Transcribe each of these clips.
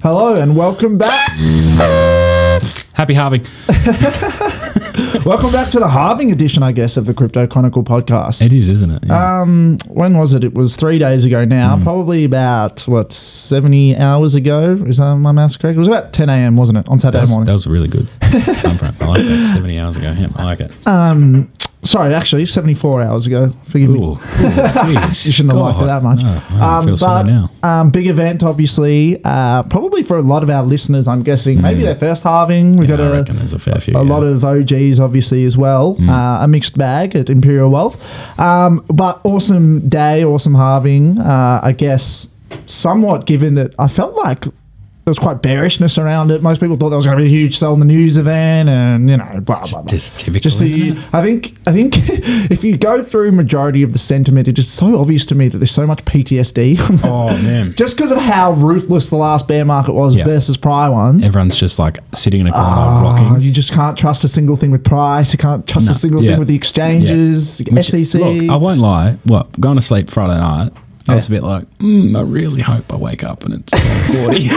Hello and welcome back. Happy halving. Welcome back to the halving edition, I guess, of the Crypto Chronicle Podcast. It is, isn't it? Yeah. When was it? It was 3 days ago now. Probably about, 70 hours ago? Is my maths correct? It was about 10 a.m., wasn't it, on Saturday morning? That was really good time frame. I like that. 70 hours ago. Yeah, I like it. Sorry, actually, 74 hours ago. Forgive me. Geez. You shouldn't have liked it that much. No, I feel silly now. Big event, obviously. Probably for a lot of our listeners, I'm guessing. Maybe their first halving. We've got I reckon there's a fair few. A lot of OGs, obviously, as well. A mixed bag at Imperial Wealth. But awesome day, awesome halving. I guess somewhat given that I felt like there was quite bearishness around it. Most people thought there was going to be a huge sell in the news event, and blah blah blah. Just typical. I think if you go through majority of the sentiment, it is so obvious to me that there's so much PTSD. Oh man! Just because of how ruthless the last bear market was versus prior ones. Everyone's just like sitting in a corner rocking. You just can't trust a single thing with price. You can't trust a single thing with the exchanges, SEC. Look, I won't lie. Going to sleep Friday night, I was a bit like, I really hope I wake up and it's 40.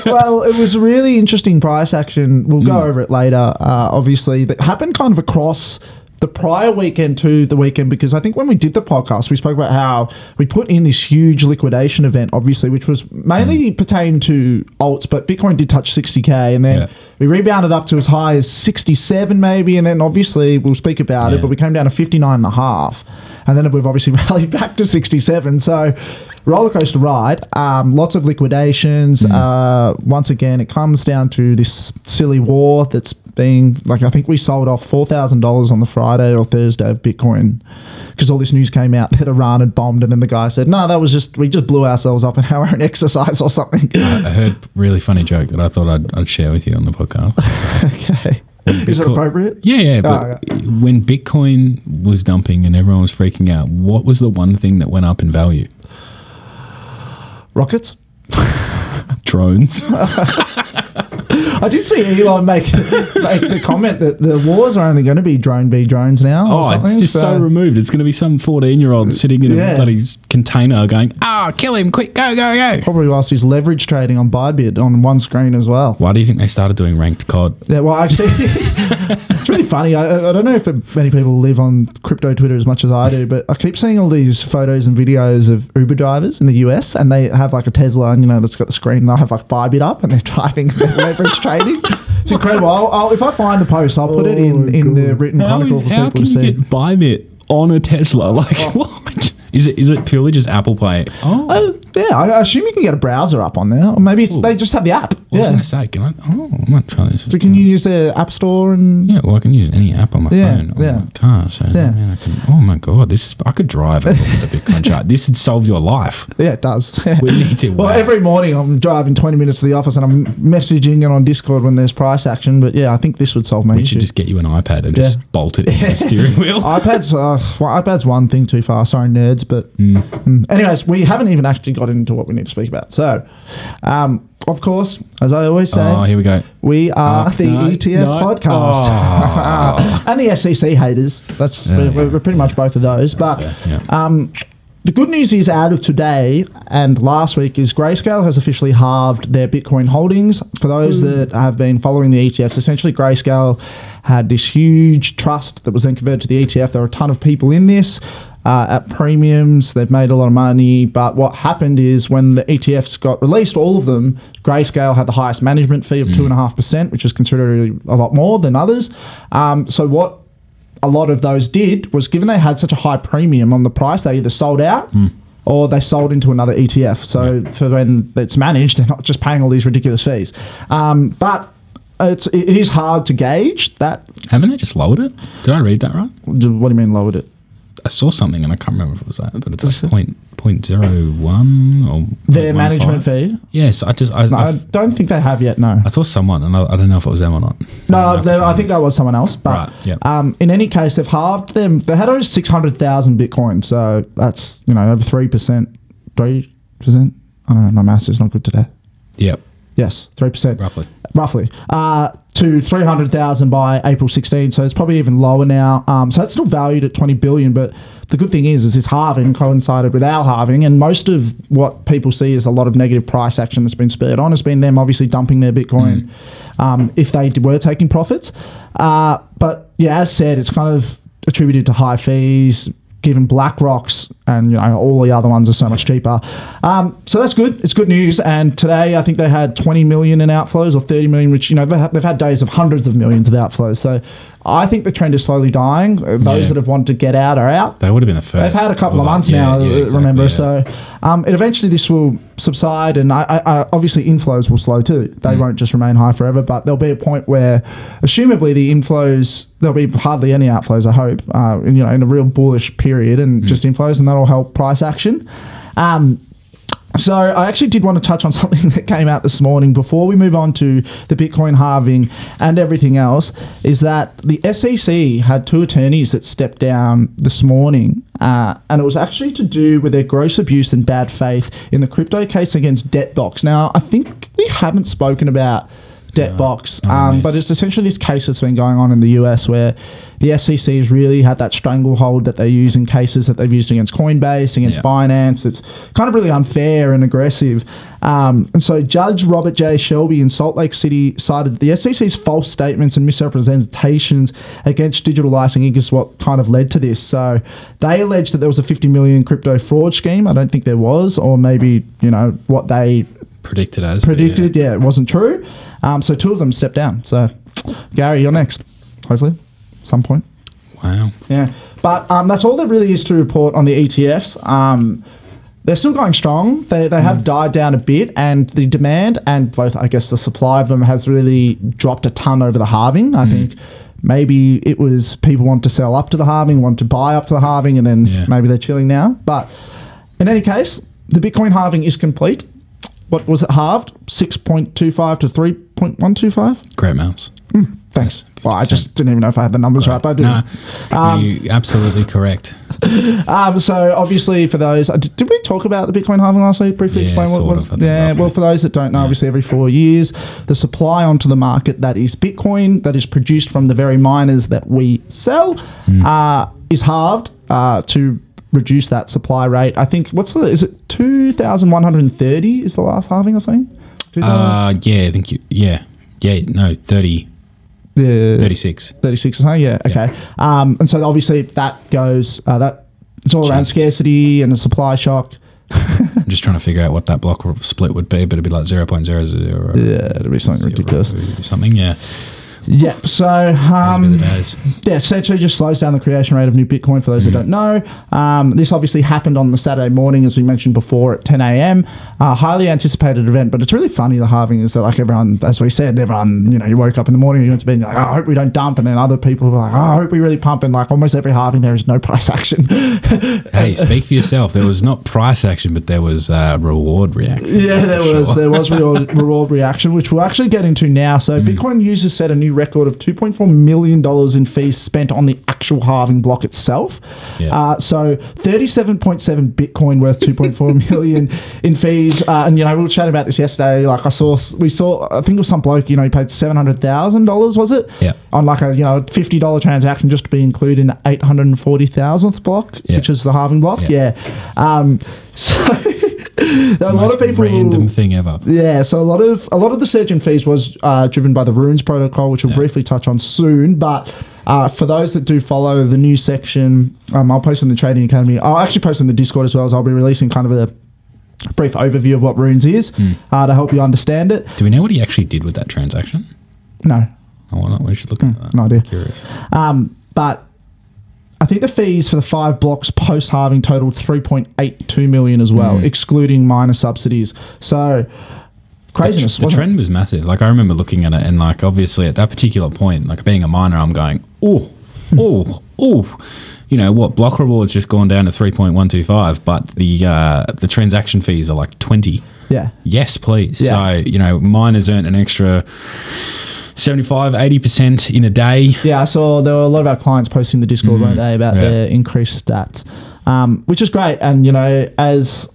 well, it was a really interesting price action. We'll go over it later. Obviously, that happened kind of across the prior weekend to the weekend, because I think when we did the podcast, we spoke about how we put in this huge liquidation event, obviously, which was mainly pertained to alts, but Bitcoin did touch 60K, and then we rebounded up to as high as 67 maybe, and then obviously we'll speak about it, but we came down to 59.5, and then we've obviously rallied back to 67. So roller coaster ride, lots of liquidations. Once again, it comes down to this silly war that's being, like, I think we sold off $4,000 on the Friday or Thursday of Bitcoin because all this news came out that Iran had bombed, and then the guy said, no, that was just, we just blew ourselves up in our own exercise or something. I heard a really funny joke that I thought I'd share with you on the podcast. Okay. Is it appropriate? Yeah. But when Bitcoin was dumping and everyone was freaking out, what was the one thing that went up in value? Rockets? Drones. I did see Elon make the comment that the wars are only going to be drones now. Or something, it's just so removed. It's going to be some 14-year-old sitting in a bloody container going, kill him, quick, go. Probably whilst he's leverage trading on Bybit on one screen as well. Why do you think they started doing ranked COD? Yeah, well, actually, it's really funny. I don't know if many people live on crypto Twitter as much as I do, but I keep seeing all these photos and videos of Uber drivers in the US, and they have like a Tesla, and that's got the screen, and they'll have like Bybit up, and they're driving their leverage trading. It's incredible. If I find the post, I'll put it in the written chronicle for people to see. How can you get Bybit on a Tesla? What? Is it purely just Apple Pay? Yeah, I assume you can get a browser up on there, or maybe they just have the app. I was going to say, I might try this. So can you use the App Store and? Yeah, well, I can use any app on my phone or my car. So man, oh my god, I could drive and look at the Bitcoin chart. This would solve your life. Yeah, it does. We need to. Well, every morning I'm driving 20 minutes to the office and I'm messaging it on Discord when there's price action. But yeah, I think this would solve my issue. We should just get you an iPad and just bolt it in the steering wheel. iPad's one thing too far. Sorry, nerds. But anyways, we haven't even actually got into what we need to speak about. So, of course, as I always say, here we go. We are the ETF podcast. And the SEC haters. We're pretty much both of those. But the good news is, out of today and last week, is Grayscale has officially halved their Bitcoin holdings. For those that have been following the ETFs, essentially Grayscale had this huge trust that was then converted to the ETF. There were a ton of people in this. At premiums, they've made a lot of money, but what happened is when the ETFs got released, all of them, Grayscale had the highest management fee of 2.5%, which is considered a lot more than others. So what a lot of those did was, given they had such a high premium on the price, they either sold out or they sold into another ETF. So for when it's managed, they're not just paying all these ridiculous fees. But it is hard to gauge that. Haven't they just lowered it? Did I read that right? What do you mean lowered it? I saw something and I can't remember if it was that, but it's like 0.01 or their management fee. Yes, I don't think they have yet. No, I saw someone, and I don't know if it was them or not. No, I think that was someone else. But in any case, they've halved them. They had over 600,000 Bitcoin, so that's over 3%. 3%. I don't know. My maths is not good today. Yep. Yes, 3%. Roughly. To 300,000 by April 16. So it's probably even lower now. So it's still valued at 20 billion. But the good thing is this halving coincided with our halving. And most of what people see is a lot of negative price action that's been spurred on has been them obviously dumping their Bitcoin if they were taking profits. But yeah, as said, it's kind of attributed to high fees, given BlackRock's and all the other ones are so much cheaper. So that's good. It's good news. And today I think they had 20 million in outflows or 30 million, which they've had days of hundreds of millions of outflows. So I think the trend is slowly dying. Those that have wanted to get out are out. They would have been the first. They've had a couple of months now, remember. So eventually this will subside, and I obviously inflows will slow too. They won't just remain high forever, but there'll be a point where, assumably, the inflows, there'll be hardly any outflows, I hope, in a real bullish period, and just inflows, and that'll help price action. So I actually did want to touch on something that came out this morning before we move on to the Bitcoin halving and everything else, is that the SEC had 2 attorneys that stepped down this morning, and it was actually to do with their gross abuse and bad faith in the crypto case against Debtbox. Now, I think we haven't spoken about Debtbox, but it's essentially this case that's been going on in the US where the SEC has really had that stranglehold that they use in cases that they've used against Coinbase, against Binance. It's kind of really unfair and aggressive. And so Judge Robert J. Shelby in Salt Lake City cited the SEC's false statements and misrepresentations against Digital Licensing is what kind of led to this. So they alleged that there was a 50 million crypto fraud scheme. I don't think there was, or maybe, what they predicted, it wasn't true. So 2 of them stepped down. So, Gary, you're next, hopefully, at some point. Wow. Yeah. But that's all there really is to report on the ETFs. They're still going strong. They have died down a bit, and the demand and both, I guess, the supply of them has really dropped a ton over the halving. I think maybe it was people want to sell up to the halving, want to buy up to the halving, and then maybe they're chilling now. But in any case, the Bitcoin halving is complete. What was it halved? 6.25 to 3.125? Great maths. Thanks. Well, I just didn't even know if I had the numbers right, but I didn't. You're absolutely correct. So obviously for those, did we talk about the Bitcoin halving last week? Briefly explain what it was? Well, for those that don't know, obviously every 4 years, the supply onto the market that is Bitcoin, that is produced from the very miners that we sell, is halved to reduce that supply rate. I think, is it 2,130 is the last halving or something? I think 30. 36. 36 or something, okay. And so obviously that goes, it's all around scarcity and a supply shock. I'm just trying to figure out what that block split would be, but it'd be like 0.00. Yeah, it'd be something ridiculous. Something, Yep. So, essentially just slows down the creation rate of new Bitcoin for those that don't know. This obviously happened on the Saturday morning, as we mentioned before, at 10 a.m. Highly anticipated event, but it's really funny, the halving, is that like everyone, as we said, you woke up in the morning, you went to bed and you're like, I hope we don't dump. And then other people were like, I hope we really pump. And like almost every halving, there is no price action. Hey, speak for yourself. There was not price action, but there was reward reaction. Yeah, there was reward reaction, which we'll actually get into now. So Bitcoin users set a new record of $2.4 million in fees spent on the actual halving block itself. So 37.7 Bitcoin worth $2.4 million in fees. And we were chatting about this yesterday. Like we saw, I think it was some bloke, he paid $700,000, was it? Yeah. On like a $50 transaction just to be included in the 840,000th block, which is the halving block. So It's a lot of people random thing ever. Yeah, so a lot of the surge in fees was driven by the Runes protocol, which we'll briefly touch on soon. But for those that do follow the news section, I'll post on the Trading Academy. I'll actually post on the Discord as well, as I'll be releasing kind of a brief overview of what Runes is to help you understand it. Do we know what he actually did with that transaction? No. Oh, well, we should look at that. No idea. I'm curious. But I think the fees for the 5 blocks post-halving totaled $3.82 million as well, excluding minor subsidies. So, craziness. The trend was massive. Like, I remember looking at it, and like, obviously at that particular point, like being a miner, I'm going, oh. You know what? Block reward's just gone down to 3.125, but the transaction fees are like 20. Yeah. Yes, please. Yeah. So miners earned an extra 75-80% in a day. Yeah, I saw there were a lot of our clients posting in the Discord, weren't they, about their increased stats, which is great. And as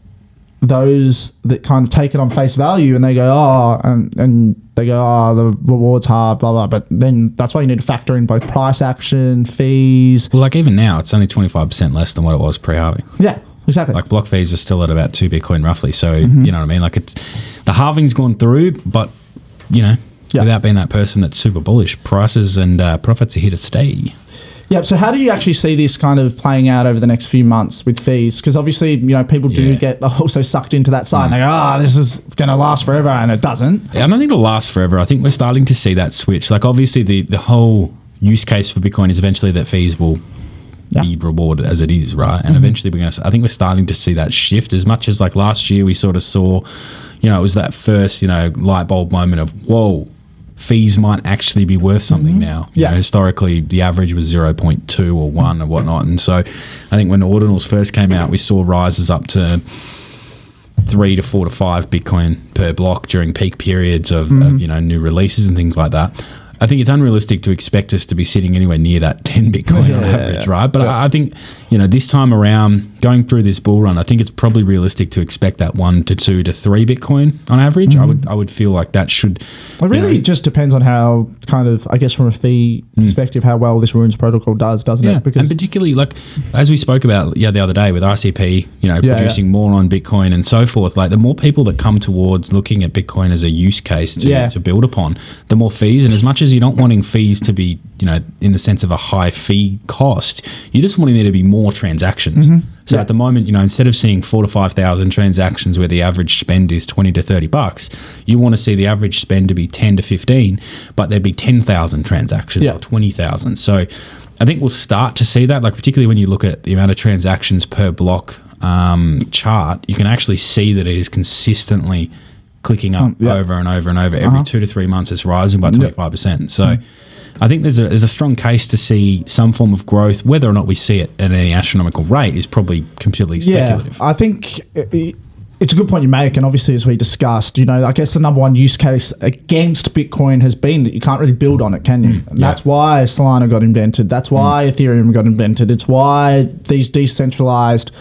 those that kind of take it on face value and they go, and they go, the reward's hard, blah, blah. But then that's why you need to factor in both price action, fees. Well, like even now, it's only 25% less than what it was pre-halving. Yeah, exactly. Like block fees are still at about 2 Bitcoin roughly. So, you know what I mean? Like the halving's gone through, but, you know, without being that person that's super bullish, prices and profits are here to stay. Yeah, so how do you actually see this kind of playing out over the next few months with fees? Because obviously, you know, people do get also sucked into that side. And they go, this is going to last forever, and it doesn't. Yeah, I don't think it'll last forever. I think we're starting to see that switch. Like, obviously, the whole use case for Bitcoin is eventually that fees will be rewarded as it is, right? And eventually, I think we're starting to see that shift. As much as like last year, we sort of saw, you know, it was that first, you know, light bulb moment of, whoa, fees might actually be worth something now. You know, historically, the average was 0.2 or 1 or whatnot. And so I think when ordinals first came out, we saw rises up to 3 to 4 to 5 Bitcoin per block during peak periods of you know, new releases and things like that. I think it's unrealistic to expect us to be sitting anywhere near that 10 Bitcoin on average, right? But I think, you know, this time around, going through this bull run, I think it's probably realistic to expect that 1 to 2 to 3 Bitcoin on average. I would feel like that should... It really just depends on how kind of, I guess from a fee perspective, how well this Runes protocol does, doesn't it? Because, and particularly, like, as we spoke about the other day with ICP, you know, producing more on Bitcoin and so forth, like the more people that come towards looking at Bitcoin as a use case to build upon, the more fees. And as much as you're not wanting fees to be, you know, in the sense of a high fee cost, you're just wanting there to be more transactions. So at the moment, you know, instead of seeing 4,000 to 5,000 transactions where the average spend is $20 to $30, you want to see the average spend to be 10 to 15, but there'd be 10,000 transactions or 20,000. So I think we'll start to see that, like particularly when you look at the amount of transactions per block chart, you can actually see that it is consistently clicking up over and over and over. Every 2 to 3 months, it's rising by 25%. So I think there's a strong case to see some form of growth. Whether or not we see it at any astronomical rate is probably completely speculative. I think it's a good point you make, and obviously as we discussed, you know, I guess the number one use case against Bitcoin has been that you can't really build on it, can you? And that's why Solana got invented. That's why Ethereum got invented. It's why these decentralized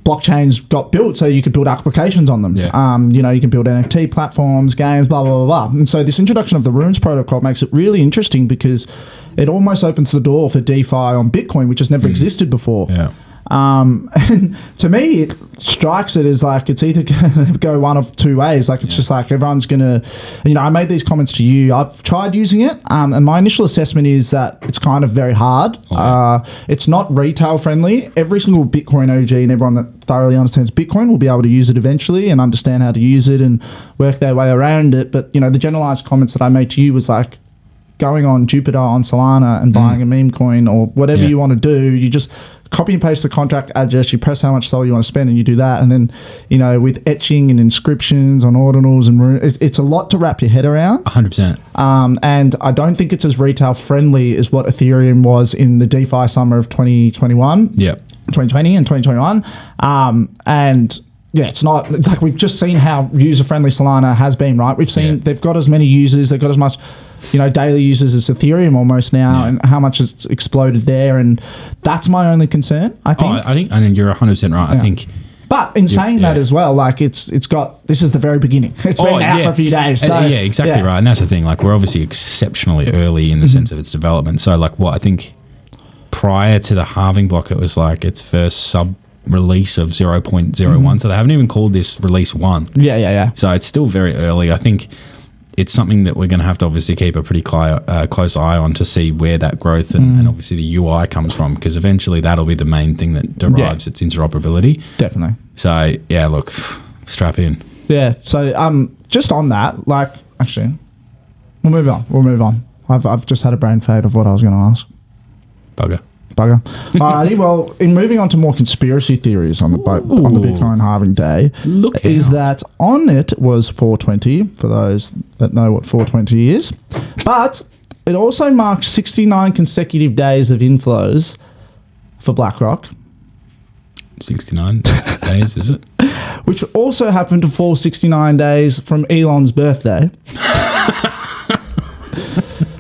blockchains got built, so you could build applications on them. You know, you can build NFT platforms, games, blah, blah, blah, blah. And so this introduction of the Runes protocol makes it really interesting because it almost opens the door for DeFi on Bitcoin, which has never existed before. And to me, it strikes it as like it's either going to go one of two ways. Like it's just like everyone's going to, you know, I made these comments to you. I've tried using it, and my initial assessment is that it's kind of very hard. It's not retail friendly. Every single Bitcoin OG and everyone that thoroughly understands Bitcoin will be able to use it eventually and understand how to use it and work their way around it. But, you know, the generalized comments that I made to you was like, going on Jupiter on Solana and buying a meme coin or whatever you want to do, you just copy and paste the contract address, you press how much Sol you want to spend and you do that. And then, you know, with etching and inscriptions on ordinals and it's a lot to wrap your head around. 100%. And I don't think it's as retail friendly as what Ethereum was in the DeFi summer of 2021. 2020 and 2021. And yeah, it's not like we've just seen how user-friendly Solana has been, right? We've seen they've got as many users, they've got as much, you know, daily users as Ethereum almost now, and how much it's exploded there. And that's my only concern, I think. I think, and you're 100% right. I think. But in saying that as well, like it's got, this is the very beginning. It's been out for a few days. So, exactly right. And that's the thing. Like we're obviously exceptionally early in the sense of its development. So like what I think prior to the halving block, it was like its first release of 0.01, so they haven't even called this release 1. So it's still very early. I think it's something that we're going to have to obviously keep a pretty close eye on to see where that growth and obviously the UI comes from, because eventually that'll be the main thing that derives its interoperability. Definitely. So yeah, look, strap in. Yeah. So just on that, like actually, we'll move on. I've just had a brain fade of what I was going to ask. Bugger. Alrighty, well, in moving on to more conspiracy theories on the Bitcoin halving day, that on it was 420, for those that know what 420 is, but it also marks 69 consecutive days of inflows for BlackRock. 69 days, is it? Which also happened to fall 69 days from Elon's birthday.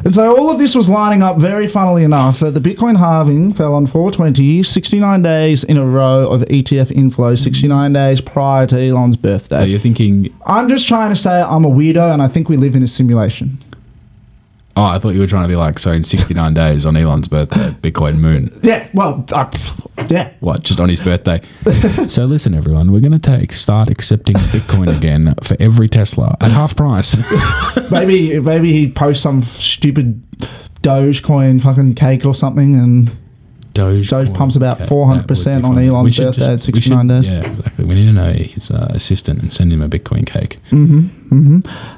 And so all of this was lining up very funnily enough that the Bitcoin halving fell on 420, 69 days in a row of ETF inflows, 69 days prior to Elon's birthday. So you're thinking... I'm just trying to say I'm a weirdo and I think we live in a simulation. Oh, I thought you were trying to be like, so in 69 days on Elon's birthday, Bitcoin moon. Yeah, well, yeah. What, just on his birthday? So listen, everyone, we're going to start accepting Bitcoin again for every Tesla at half price. maybe he'd post some stupid Dogecoin fucking cake or something, and Doge pumps about 400% on Elon's birthday at 69 days. Yeah, exactly. We need to know his assistant and send him a Bitcoin cake.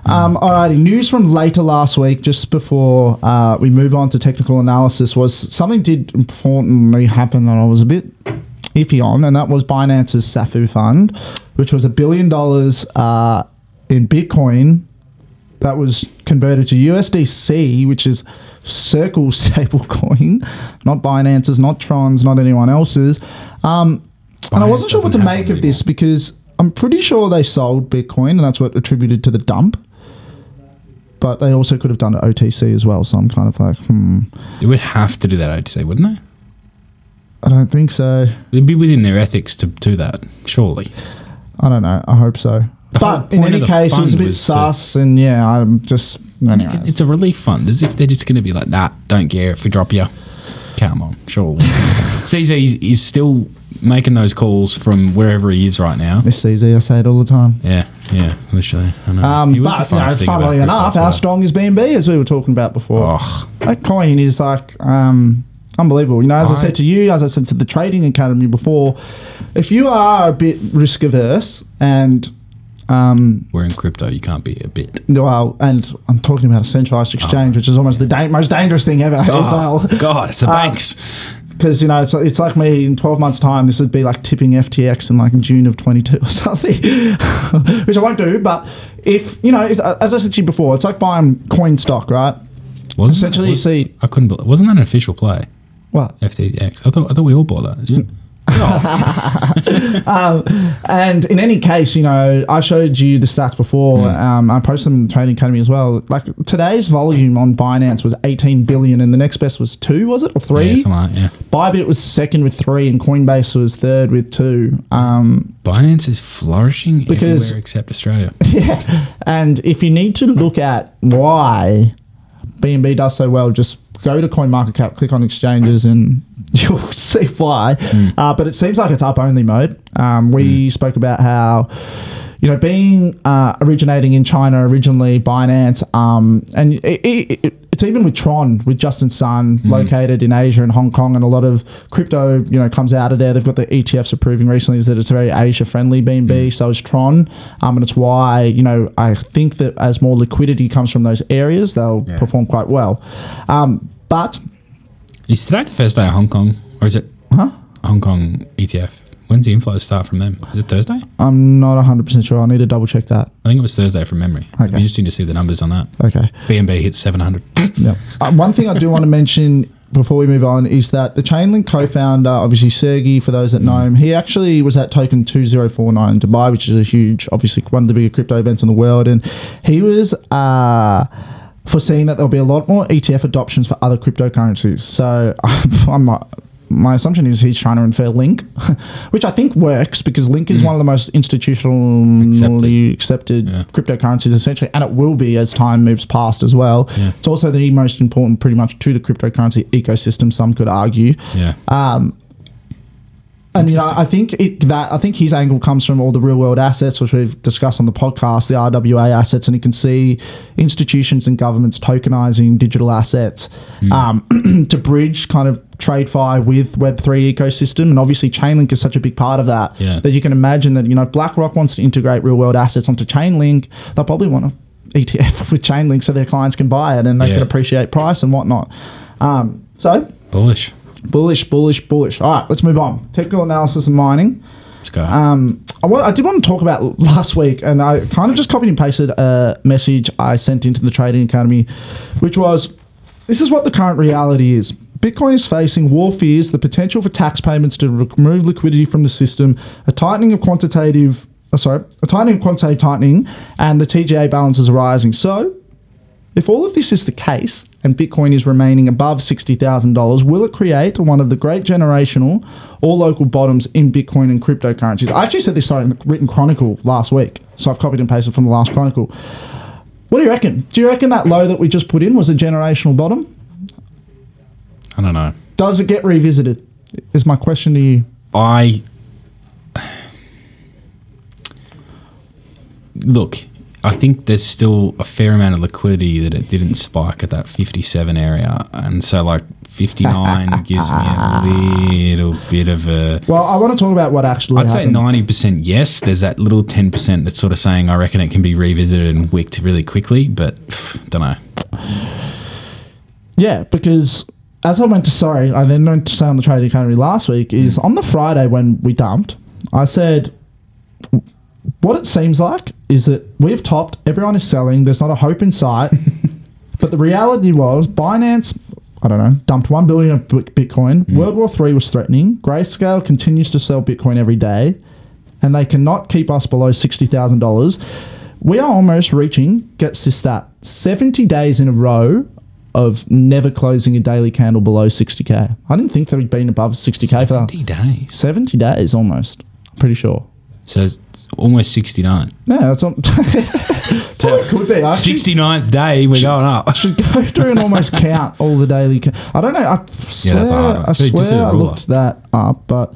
Alrighty, news from later last week, just before we move on to technical analysis, was something did importantly happen that I was a bit iffy on, and that was Binance's SAFU fund, which was $1 billion in Bitcoin that was converted to USDC, which is Circle's stablecoin, not Binance's, not Tron's, not anyone else's. And I wasn't sure what to make of this because I'm pretty sure they sold Bitcoin and that's what attributed to the dump. But they also could have done it OTC as well, so I'm kind of like, They would have to do that OTC, wouldn't they? I don't think so. It'd be within their ethics to do that, surely. I don't know. I hope so. But in any case, it was a bit sus, and yeah, I'm just... Anyway. It's a relief fund, as if they're just going to be like, nah, don't care if we drop you. Come on, surely. CZ is still making those calls from wherever he is right now. Miss CZ, I say it all the time. Yeah, literally. I know. But, funnily enough, how strong is BNB, as we were talking about before? Oh. That coin is like... unbelievable. You know, as I said to you, as I said to the Trading Academy before, if you are a bit risk averse and... we're in crypto, you can't be a bit. Well, and I'm talking about a centralized exchange, which is almost the most dangerous thing ever. God, it's the banks. Because, you know, it's like me in 12 months' time, this would be like tipping FTX in like June of 22 or something, which I won't do. But if, you know, as I said to you before, it's like buying coin stock, right? Wasn't that an official play? What? FTX. I thought we all bought that. Yeah. And in any case, you know, I showed you the stats before. I posted them in the Trading Academy as well. Like today's volume on Binance was 18 billion, and the next best was 2, was it, or 3? Yeah, something like that, yeah. Bybit was second with 3, and Coinbase was third with 2. Binance is flourishing everywhere except Australia. Yeah, and if you need to look at why BNB does so well, just go to CoinMarketCap, click on exchanges, and you'll see why. But it seems like it's up-only mode. We spoke about how, you know, being originating in China originally, Binance, and it's even with Tron, with Justin Sun, located in Asia and Hong Kong, and a lot of crypto, you know, comes out of there. They've got the ETFs approving recently is that it's very Asia-friendly BNB, so is Tron, and it's why, you know, I think that as more liquidity comes from those areas, they'll perform quite well. But is today the first day of Hong Kong, or is it Hong Kong ETF? When's the inflows start from them? Is it Thursday? I'm not 100% sure. I need to double check that. I think it was Thursday from memory. Okay. It'd be interesting to see the numbers on that. Okay. BNB hit 700. Yeah. One thing I do want to mention before we move on is that the Chainlink co-founder, obviously Sergey, for those that know him, he actually was at token 2049 in Dubai, which is a huge, obviously one of the bigger crypto events in the world, and he was foreseeing that there'll be a lot more ETF adoptions for other cryptocurrencies. So my assumption is he's trying to infer Link, which I think works because Link is one of the most institutionally accepted cryptocurrencies essentially, and it will be as time moves past as well. Yeah. It's also the most important pretty much to the cryptocurrency ecosystem, some could argue. Yeah. And you know, I think his angle comes from all the real world assets, which we've discussed on the podcast, the RWA assets, and you can see institutions and governments tokenizing digital assets to bridge kind of TradeFi with Web3 ecosystem. And obviously Chainlink is such a big part of that, that you can imagine that, you know, if BlackRock wants to integrate real world assets onto Chainlink, they'll probably want to ETF with Chainlink so their clients can buy it and they can appreciate price and whatnot. So Bullish. All right, let's move on. Technical analysis and mining. Let's go. I did want to talk about last week, and I kind of just copied and pasted a message I sent into the Trading Academy, which was, this is what the current reality is. Bitcoin is facing war fears, the potential for tax payments to remove liquidity from the system, a tightening of quantitative tightening, and the TGA balance is rising. So, if all of this is the case, and Bitcoin is remaining above $60,000, will it create one of the great generational or local bottoms in Bitcoin and cryptocurrencies? I actually said this in the written chronicle last week, so I've copied and pasted from the last chronicle. What do you reckon? Do you reckon that low that we just put in was a generational bottom? I don't know. Does it get revisited? Is my question to you. Look, I think there's still a fair amount of liquidity that it didn't spike at that 57 area. And so, like, 59 gives me a little bit of a... Well, I want to talk about what actually happened. I'd say 90% yes. There's that little 10% that's sort of saying, I reckon it can be revisited and wicked really quickly, but don't know. Yeah, because... As I went to say on the Trading Academy last week is on the Friday when we dumped, I said, what it seems like is that we've topped, everyone is selling, there's not a hope in sight. But the reality was Binance, dumped 1 billion of Bitcoin. World War III was threatening. Grayscale continues to sell Bitcoin every day, and they cannot keep us below $60,000. We are almost reaching, gets this stat, 70 days in a row of never closing a daily candle below 60k. I didn't think that we'd been above 60k for 70 days. 70 days almost. I'm pretty sure. So it's almost 69. Yeah, that's what it could be. 69th day, we're going up. I should go through and almost count all the daily. I don't know. I swear I looked that up, but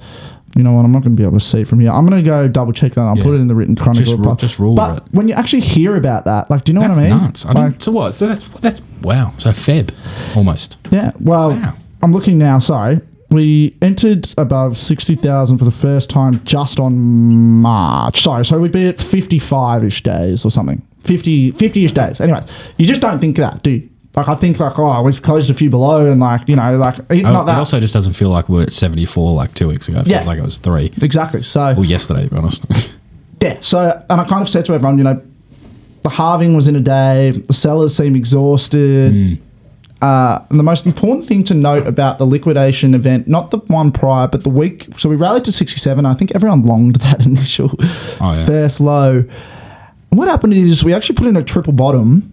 you know what? I'm not going to be able to see it from here. I'm going to go double check that. I'll put it in the written chronicle. Just rule but it. When you actually hear about that, like, do you know what I mean? Nuts. So what? So that's wow. So Feb, almost. Yeah. Well, wow. I'm looking now. Sorry. We entered above 60,000 for the first time just on March. Sorry, so we'd be at 55-ish days or something. 50-ish days. Anyways, you just don't think that, do you? Like, I think, like, we've closed a few below and, like, not that. It also just doesn't feel like we're at 74 like 2 weeks ago. It feels like it was 3. Exactly. So. Or yesterday, to be honest. Yeah. So, and I kind of said to everyone, the halving was in a day. The sellers seem exhausted. And the most important thing to note about the liquidation event, not the one prior, but the week, so we rallied to 67. I think everyone longed that initial first low. And what happened is we actually put in a triple bottom,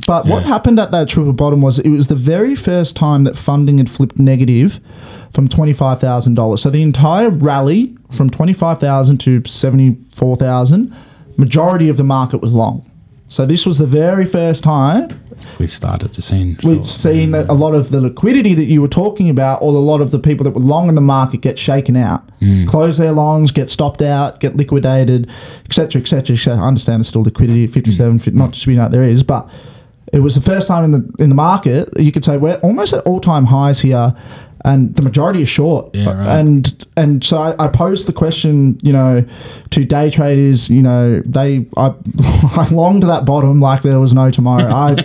but what happened at that triple bottom was it was the very first time that funding had flipped negative from $25,000. So the entire rally from 25,000 to 74,000, majority of the market was long. So this was the very first time we've started to see. We've seen that a lot of the liquidity that you were talking about, or a lot of the people that were long in the market get shaken out, close their longs, get stopped out, get liquidated, etc., etc. I understand there's still liquidity at 57, not disputing that there is, but it was the first time in the market you could say we're almost at all-time highs here, and the majority is short. Yeah, right. And so I posed the question, to day traders. I longed to that bottom like there was no tomorrow. I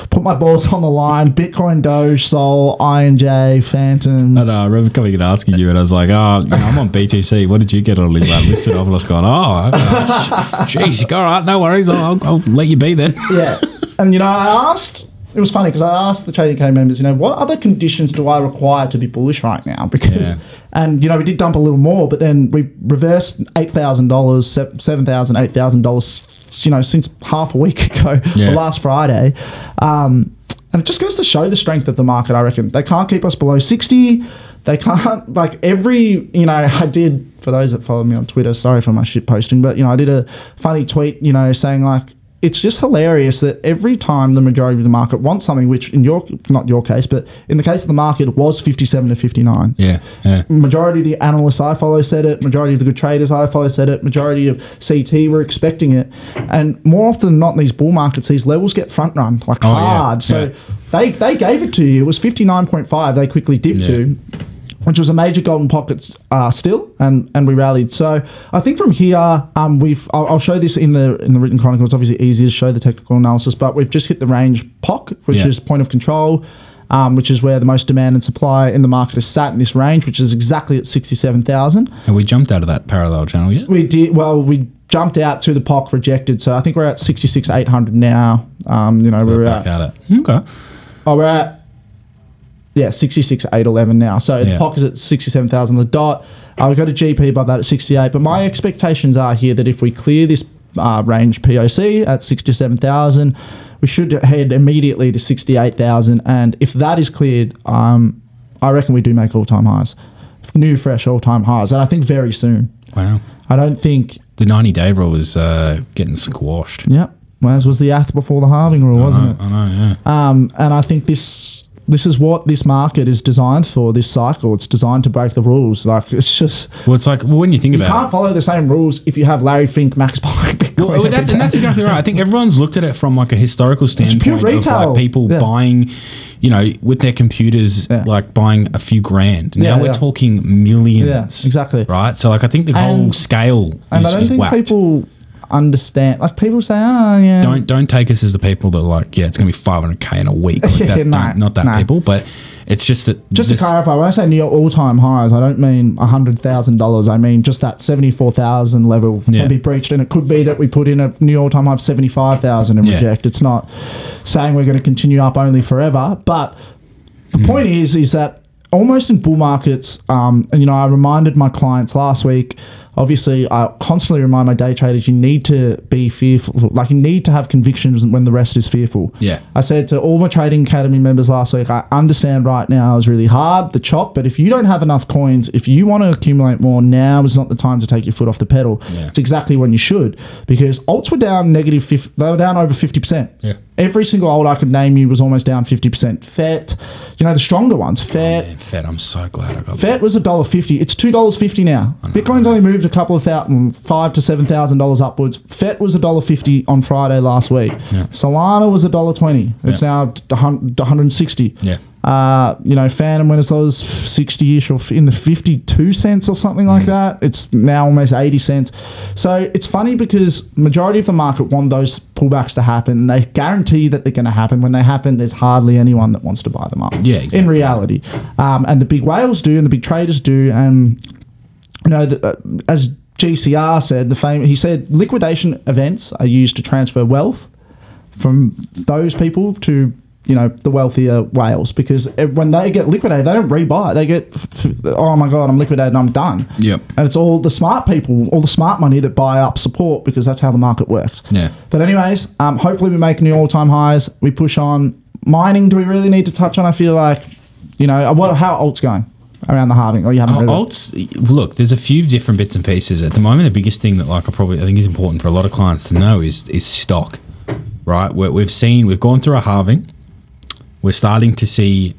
put my balls on the line. Bitcoin, Doge, Sol, INJ, Phantom. I remember coming and asking you, and I was like, I'm on BTC. What did you get on listed off? And I was going, geez, all right, no worries. I'll let you be then. Yeah. And, I asked... It was funny because I asked the Trading Academy members, what other conditions do I require to be bullish right now? Because, and, we did dump a little more, but then we reversed $8,000, $7,000, $8,000, since half a week ago, or last Friday. And it just goes to show the strength of the market, I reckon. They can't keep us below 60. They can't, I did, for those that follow me on Twitter, sorry for my shit posting, but, I did a funny tweet, saying it's just hilarious that every time the majority of the market wants something, which not your case, but in the case of the market, was 57 to 59. Yeah. Majority of the analysts I follow said it. Majority of the good traders I follow said it. Majority of CT were expecting it. And more often than not in these bull markets, these levels get front run, hard. So they gave it to you. It was 59.5. They quickly dipped to, which was a major golden pocket still, and we rallied. So I think from here, I'll show this in the written chronicle. It's obviously easy to show the technical analysis, but we've just hit the range POC, which is point of control, which is where the most demand and supply in the market is sat in this range, which is exactly at 67,000. And we jumped out of that parallel channel yet? We did. Well, we jumped out to the POC rejected, so I think we're at 66,800 now. We're back at it. Okay. Oh, we're at 66,811 now. So the POC is at 67,000. The dot, we've got a GP above that at 68. But my expectations are here that if we clear this range POC at 67,000. We should head immediately to 68,000, and if that is cleared, I reckon we do make all-time highs. New, fresh all-time highs, and I think very soon. Wow. I don't think... The 90-day rule is getting squashed. Yep. As was the ATH before the halving rule, wasn't it? I know, yeah. And I think this is what this market is designed for, this cycle. It's designed to break the rules. Like, it's just... Well, it's like, when you think about it... You can't follow the same rules if you have Larry Fink max buying Bitcoin. Well, that's exactly right. I think everyone's looked at it from like a historical standpoint of like people buying, with their computers, like buying a few grand. Now we're talking millions. Yeah, exactly. Right? So like, I think the whole scale and I don't think whacked. People understand, like people say, oh yeah, don't take us as the people that are like, it's gonna be 500k in a week, like not that people, but it's just that, just to clarify, when I say new all-time highs, I don't mean $100,000. I mean just that 74,000 level can be breached, and it could be that we put in a new all-time high of 75,000 and reject. It's not saying we're going to continue up only forever, but the point is that almost in bull markets, and I reminded my clients last week, obviously I constantly remind my day traders, you need to be fearful, like you need to have convictions when the rest is fearful. Yeah. I said to all my Trading Academy members last week, I understand right now is really hard, the chop, but if you don't have enough coins, if you want to accumulate more, now is not the time to take your foot off the pedal. Yeah. It's exactly when you should, because alts were down they were down over 50%. Yeah. Every single alt I could name you was almost down 50%. FET, the stronger ones. FET. Oh, man, FET, I'm so glad I got FET was $1.50. It's $2.50 now. Bitcoin's only moved a couple of $5,000 to $7,000 upwards. FET was $1.50 on Friday last week. Yeah. Solana was $1.20. It's now $160. Yeah. Phantom when it was 60-ish or in the 52 cents or something like that. It's now almost 80 cents. So it's funny because majority of the market want those pullbacks to happen. They guarantee that they're going to happen. When they happen, there's hardly anyone that wants to buy them up. Yeah, exactly. In reality. And the big whales do, and the big traders do. And, as GCR said, he said liquidation events are used to transfer wealth from those people to the wealthier whales, because when they get liquidated, they don't rebuy. They get, oh my God, I'm liquidated, I'm done. Yep. And it's all the smart people, all the smart money that buy up support, because that's how the market works. Yeah. But anyways, hopefully we make new all-time highs. We push on. Mining, do we really need to touch on? I feel like, how alt's going around the halving, or you haven't heard alts, look, there's a few different bits and pieces. At the moment, the biggest thing that I think is important for a lot of clients to know is stock, right? We've gone through a halving. We're starting to see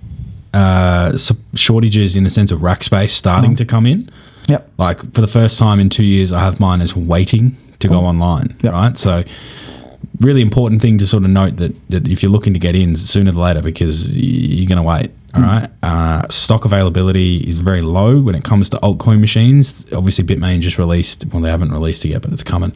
shortages in the sense of rack space starting to come in. Yep. Like for the first time in 2 years, I have miners waiting to go online, right? So really important thing to sort of note that if you're looking to get in sooner than later, because you're going to wait, all right? Stock availability is very low when it comes to altcoin machines. Obviously, Bitmain just released, well, they haven't released it yet, but it's coming.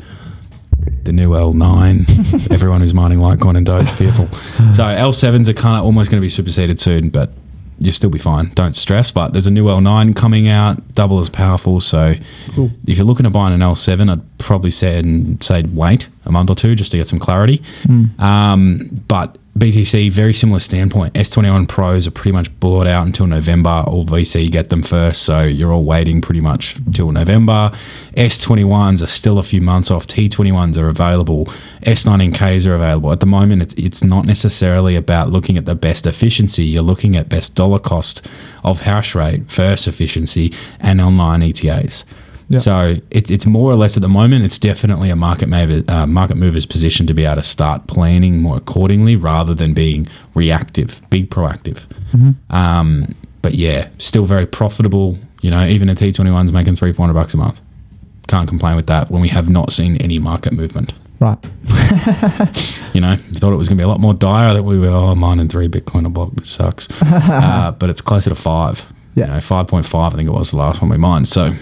The new L9. Everyone who's mining Litecoin and Doge fearful. So L7s are kind of almost going to be superseded soon, but you'll still be fine. Don't stress. But there's a new L9 coming out, double as powerful. So if you're looking to buy an L7, I'd probably say wait a month or two just to get some clarity. But BTC, very similar standpoint. S21 Pros are pretty much bought out until November. All VC get them first, so you're all waiting pretty much till November. S21s are still a few months off. T21s are available. S19Ks are available. At the moment, it's not necessarily about looking at the best efficiency. You're looking at best dollar cost of hash rate, first efficiency, and online ETAs. Yep. So it's more or less at the moment, it's definitely a market mover's position to be able to start planning more accordingly rather than being reactive, be proactive. But yeah, still very profitable. Even a T21's making $300-400 a month. Can't complain with that when we have not seen any market movement. Right. Thought it was going to be a lot more dire, that we were mining 3 Bitcoin a block, which sucks. But it's closer to 5. Yeah. 5.5 I think it was the last one we mined. So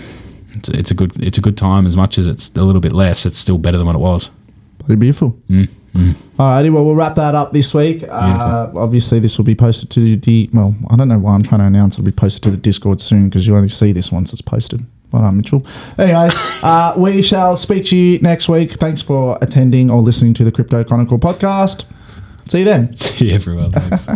it's a good time. As much as it's a little bit less, it's still better than what it was. Pretty beautiful. Alrighty, well, we'll wrap that up this week. Obviously, this will be posted to I don't know why I'm trying to announce it'll be posted to the Discord soon, because you only see this once it's posted. Well done, Mitchell. Anyways, we shall speak to you next week. Thanks for attending or listening to the Crypto Chronicle podcast. See you then. See you, everyone. Thanks.